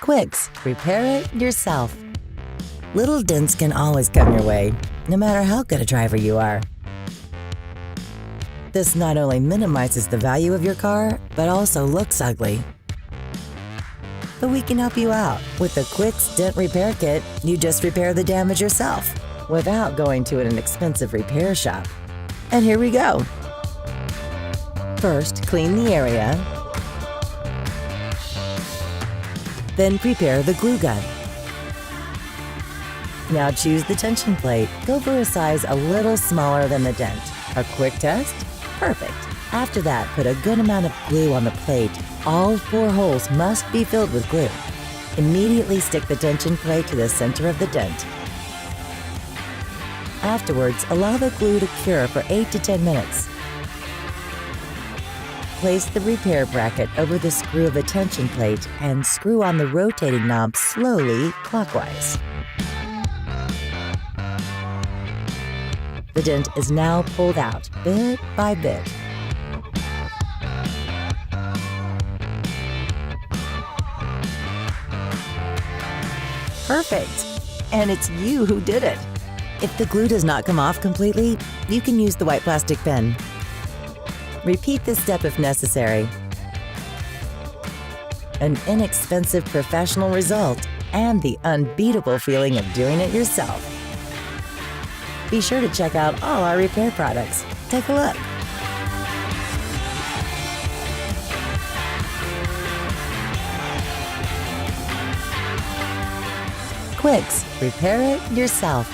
QUIXX, repair it yourself. Little dents can always come your way, no matter how good a driver you are. This not only minimizes the value of your car, but also looks ugly. But we can help you out. With the QUIXX Dent Repair Kit, you just repair the damage yourself, without going to an expensive repair shop. And here we go. First, clean the area. Then prepare the glue gun. Now choose the tension plate. Go for a size a little smaller than the dent. A quick test? Perfect. After that, put a good amount of glue on the plate. All 4 holes must be filled with glue. Immediately stick the tension plate to the center of the dent. Afterwards, allow the glue to cure for 8 to 10 minutes. Place the repair bracket over the screw of the tension plate and screw on the rotating knob slowly clockwise. The dent is now pulled out bit by bit. Perfect! And it's you who did it! If the glue does not come off completely, you can use the white plastic pen. Repeat this step if necessary. An inexpensive professional result and the unbeatable feeling of doing it yourself. Be sure to check out all our repair products. Take a look. QUIXX, repair it yourself.